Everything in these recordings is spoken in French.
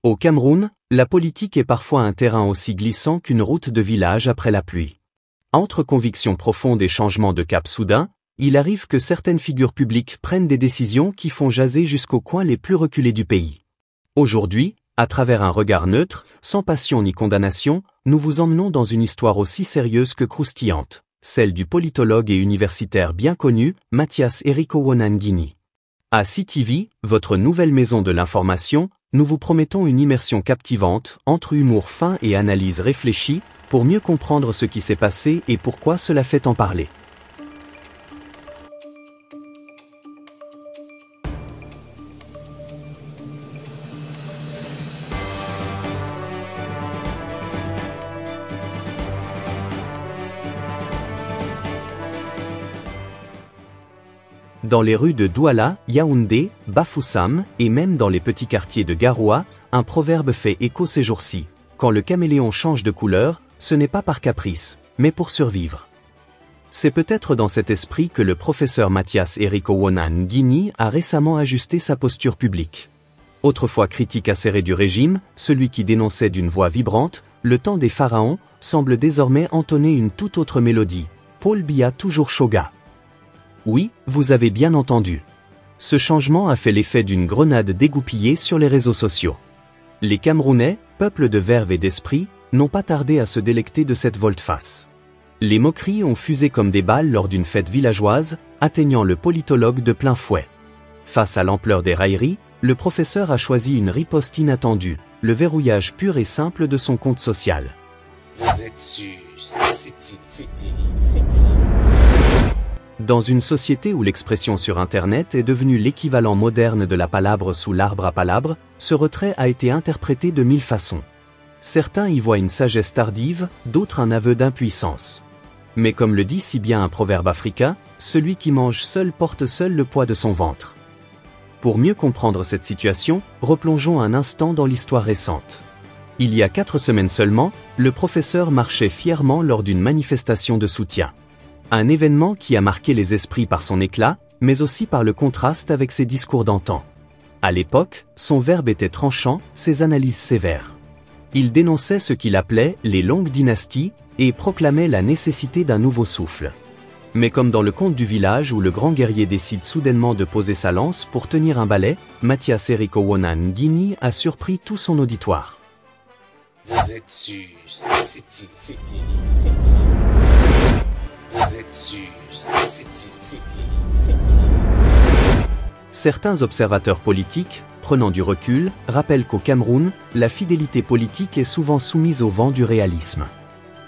Au Cameroun, la politique est parfois un terrain aussi glissant qu'une route de village après la pluie. Entre convictions profondes et changements de cap soudains, il arrive que certaines figures publiques prennent des décisions qui font jaser jusqu'aux coins les plus reculés du pays. Aujourd'hui, à travers un regard neutre, sans passion ni condamnation, nous vous emmenons dans une histoire aussi sérieuse que croustillante, celle du politologue et universitaire bien connu, Mathias Erikowona Ngini. À CTV, votre nouvelle maison de l'information, nous vous promettons une immersion captivante, entre humour fin et analyse réfléchie, pour mieux comprendre ce qui s'est passé et pourquoi cela fait en parler. Dans les rues de Douala, Yaoundé, Bafoussam, et même dans les petits quartiers de Garoua, un proverbe fait écho ces jours-ci. Quand le caméléon change de couleur, ce n'est pas par caprice, mais pour survivre. C'est peut-être dans cet esprit que le professeur Mathias Erikowona Ngini a récemment ajusté sa posture publique. Autrefois critique acéré du régime, celui qui dénonçait d'une voix vibrante, le temps des pharaons, semble désormais entonner une toute autre mélodie. Paul Biya toujours Shoga. Oui, vous avez bien entendu. Ce changement a fait l'effet d'une grenade dégoupillée sur les réseaux sociaux. Les Camerounais, peuple de verve et d'esprit, n'ont pas tardé à se délecter de cette volte-face. Les moqueries ont fusé comme des balles lors d'une fête villageoise, atteignant le politologue de plein fouet. Face à l'ampleur des railleries, le professeur a choisi une riposte inattendue, le verrouillage pur et simple de son compte social. Vous êtes sur CTV. Dans une société où l'expression sur Internet est devenue l'équivalent moderne de la palabre sous l'arbre à palabre, ce retrait a été interprété de 1000 façons. Certains y voient une sagesse tardive, d'autres un aveu d'impuissance. Mais comme le dit si bien un proverbe africain, celui qui mange seul porte seul le poids de son ventre. Pour mieux comprendre cette situation, replongeons un instant dans l'histoire récente. Il y a 4 semaines seulement, le professeur marchait fièrement lors d'une manifestation de soutien. Un événement qui a marqué les esprits par son éclat, mais aussi par le contraste avec ses discours d'antan. À l'époque, son verbe était tranchant, ses analyses sévères. Il dénonçait ce qu'il appelait les longues dynasties et proclamait la nécessité d'un nouveau souffle. Mais comme dans le conte du village où le grand guerrier décide soudainement de poser sa lance pour tenir un balai, Mathias Erikowona Ngini a surpris tout son auditoire. Vous êtes sur CTV. Vous êtes sur CTV. Certains observateurs politiques, prenant du recul, rappellent qu'au Cameroun, la fidélité politique est souvent soumise au vent du réalisme.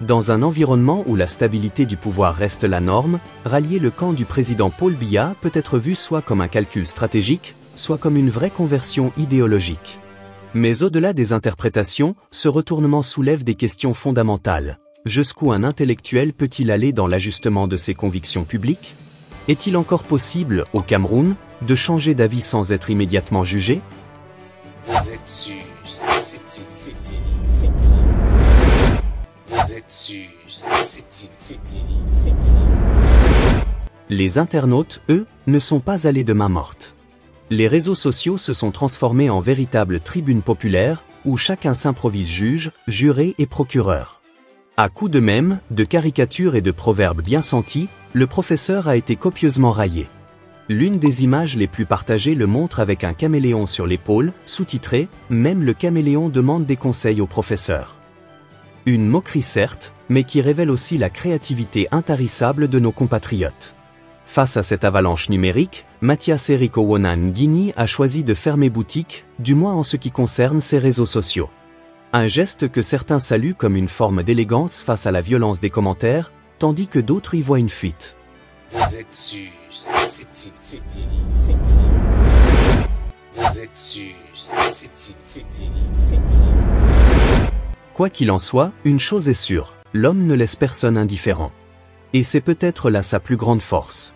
Dans un environnement où la stabilité du pouvoir reste la norme, rallier le camp du président Paul Biya peut être vu soit comme un calcul stratégique, soit comme une vraie conversion idéologique. Mais au-delà des interprétations, ce retournement soulève des questions fondamentales. Jusqu'où un intellectuel peut-il aller dans l'ajustement de ses convictions publiques? Est-il encore possible, au Cameroun, de changer d'avis sans être immédiatement jugé? Vous êtes sur CTV. Vous êtes sur CTV. Les internautes, eux, ne sont pas allés de main morte. Les réseaux sociaux se sont transformés en véritables tribunes populaires, où chacun s'improvise juge, juré et procureur. À coups de mèmes, de caricatures et de proverbes bien sentis, le professeur a été copieusement raillé. L'une des images les plus partagées le montre avec un caméléon sur l'épaule, sous-titré « Même le caméléon demande des conseils au professeur ». Une moquerie certes, mais qui révèle aussi la créativité intarissable de nos compatriotes. Face à cette avalanche numérique, Mathias Erikowona Ngini a choisi de fermer boutique, du moins en ce qui concerne ses réseaux sociaux. Un geste que certains saluent comme une forme d'élégance face à la violence des commentaires, tandis que d'autres y voient une fuite. Vous êtes sur CTV. Vous êtes sur CTV. Quoi qu'il en soit, une chose est sûre, l'homme ne laisse personne indifférent. Et c'est peut-être là sa plus grande force.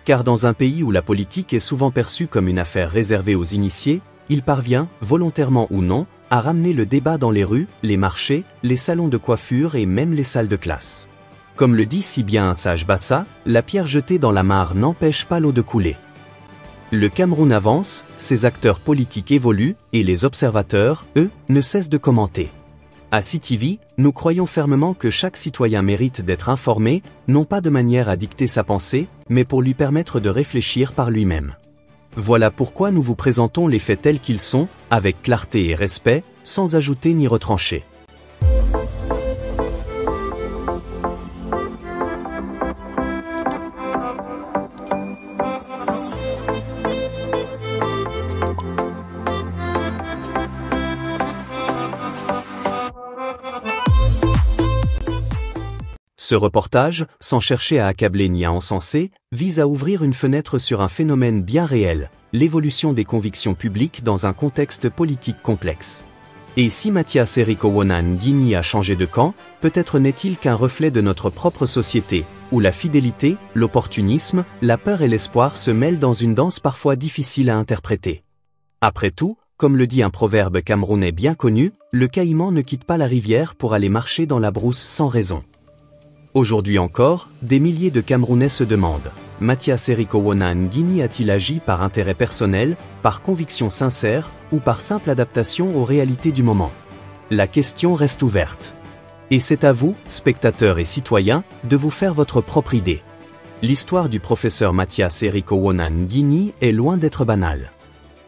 Car dans un pays où la politique est souvent perçue comme une affaire réservée aux initiés, il parvient, volontairement ou non, à ramener le débat dans les rues, les marchés, les salons de coiffure et même les salles de classe. Comme le dit si bien un sage Bassa, la pierre jetée dans la mare n'empêche pas l'eau de couler. Le Cameroun avance, ses acteurs politiques évoluent, et les observateurs, eux, ne cessent de commenter. À CTV, nous croyons fermement que chaque citoyen mérite d'être informé, non pas de manière à dicter sa pensée, mais pour lui permettre de réfléchir par lui-même. Voilà pourquoi nous vous présentons les faits tels qu'ils sont, avec clarté et respect, sans ajouter ni retrancher. Ce reportage, sans chercher à accabler ni à encenser, vise à ouvrir une fenêtre sur un phénomène bien réel, l'évolution des convictions publiques dans un contexte politique complexe. Et si Mathias Serikowona Ngini a changé de camp, peut-être n'est-il qu'un reflet de notre propre société, où la fidélité, l'opportunisme, la peur et l'espoir se mêlent dans une danse parfois difficile à interpréter. Après tout, comme le dit un proverbe camerounais bien connu, le caïman ne quitte pas la rivière pour aller marcher dans la brousse sans raison. Aujourd'hui encore, des milliers de Camerounais se demandent, Mathias Serikowona Ngini a-t-il agi par intérêt personnel, par conviction sincère, ou par simple adaptation aux réalités du moment? La question reste ouverte. Et c'est à vous, spectateurs et citoyens, de vous faire votre propre idée. L'histoire du professeur Mathias Serikowona Ngini est loin d'être banale.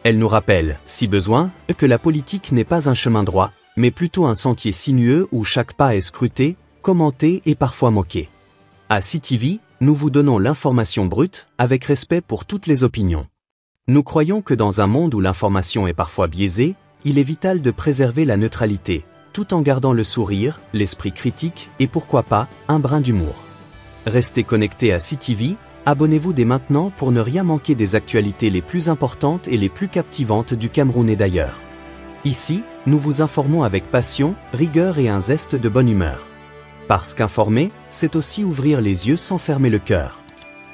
Elle nous rappelle, si besoin, que la politique n'est pas un chemin droit, mais plutôt un sentier sinueux où chaque pas est scruté, commenté et parfois moqué. À CTV, nous vous donnons l'information brute, avec respect pour toutes les opinions. Nous croyons que dans un monde où l'information est parfois biaisée, il est vital de préserver la neutralité, tout en gardant le sourire, l'esprit critique et pourquoi pas, un brin d'humour. Restez connectés à CTV, abonnez-vous dès maintenant pour ne rien manquer des actualités les plus importantes et les plus captivantes du Cameroun et d'ailleurs. Ici, nous vous informons avec passion, rigueur et un zeste de bonne humeur. Parce qu'informer, c'est aussi ouvrir les yeux sans fermer le cœur.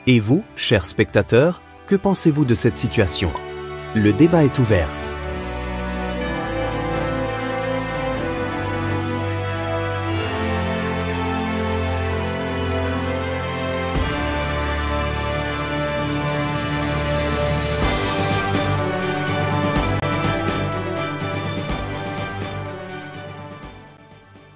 Et vous, chers spectateurs, que pensez-vous de cette situation? Le débat est ouvert.